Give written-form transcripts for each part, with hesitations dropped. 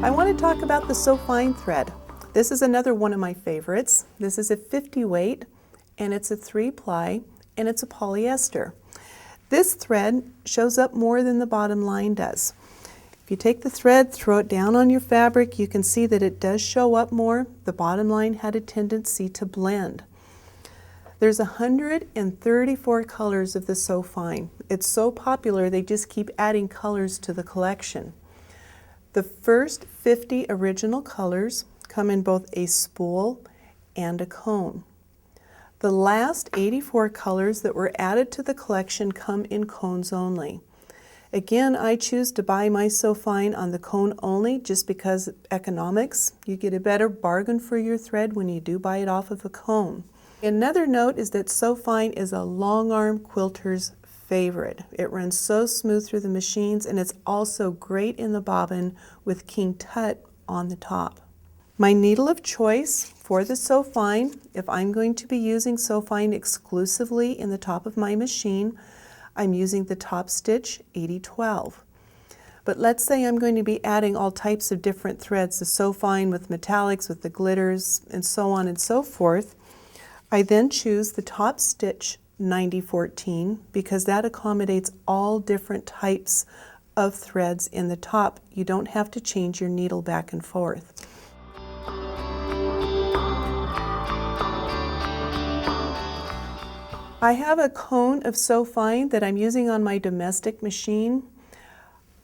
I want to talk about the So Fine thread. This is another one of my favorites. This is a 50 weight and it's a 3-ply and it's a polyester. This thread shows up more than the bottom line does. If you take the thread, throw it down on your fabric, you can see that it does show up more. The bottom line had a tendency to blend. There's 134 colors of the So Fine. It's so popular they just keep adding colors to the collection. The first 50 original colors come in both a spool and a cone. The last 84 colors that were added to the collection come in cones only. Again, I choose to buy my So Fine on the cone only just because economics. You get a better bargain for your thread when you do buy it off of a cone. Another note is that So Fine is a long arm quilter's favorite. It runs so smooth through the machines, and it's also great in the bobbin with King Tut on the top. My needle of choice for the So Fine, if I'm going to be using So Fine exclusively in the top of my machine, I'm using the Top Stitch 8012. But let's say I'm going to be adding all types of different threads, the So Fine with metallics, with the glitters, and so on and so forth. I then choose the Top Stitch 9014 because that accommodates all different types of threads in the top. You don't have to change your needle back and forth. I have a cone of So Fine that I'm using on my domestic machine.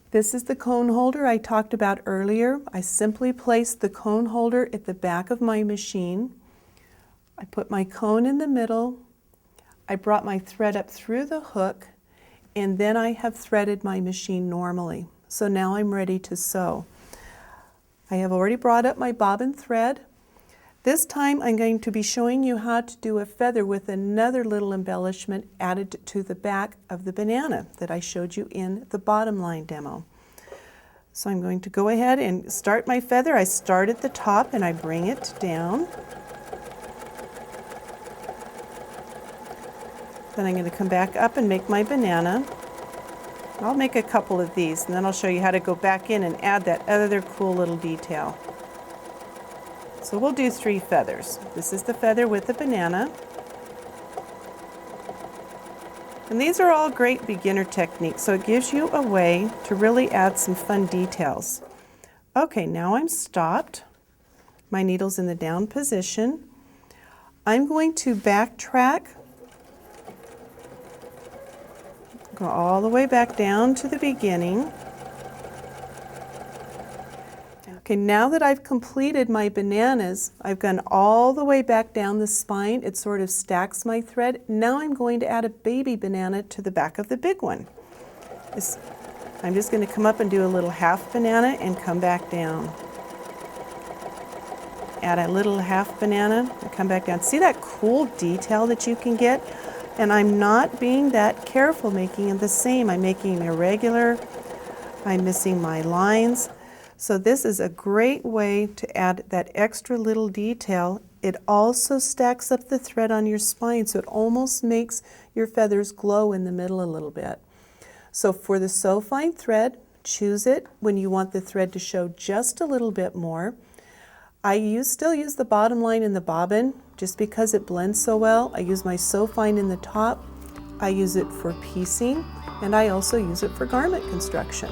This is the cone holder I talked about earlier. I simply place the cone holder at the back of my machine. I put my cone in the middle. I brought my thread up through the hook, and then I have threaded my machine normally. So now I'm ready to sew. I have already brought up my bobbin thread. This time I'm going to be showing you how to do a feather with another little embellishment added to the back of the banana that I showed you in the bottom line demo. So I'm going to go ahead and start my feather. I start at the top and I bring it down. Then I'm going to come back up and make my banana. I'll make a couple of these and then I'll show you how to go back in and add that other cool little detail. So we'll do 3 feathers. This is the feather with the banana. And these are all great beginner techniques, so it gives you a way to really add some fun details. Okay, now I'm stopped. My needle's in the down position. I'm going to backtrack. Go all the way back down to the beginning. Okay, now that I've completed my bananas, I've gone all the way back down the spine. It sort of stacks my thread. Now I'm going to add a baby banana to the back of the big one. I'm just going to come up and do a little half banana and come back down. Add a little half banana and come back down. See that cool detail that you can get? And I'm not being that careful making it the same. I'm making them irregular. I'm missing my lines. So this is a great way to add that extra little detail. It also stacks up the thread on your spine, so it almost makes your feathers glow in the middle a little bit. So for the So Fine thread, choose it when you want the thread to show just a little bit more. I still use the bottom line in the bobbin just because it blends so well. I use my So Fine in the top. I use it for piecing, and I also use it for garment construction.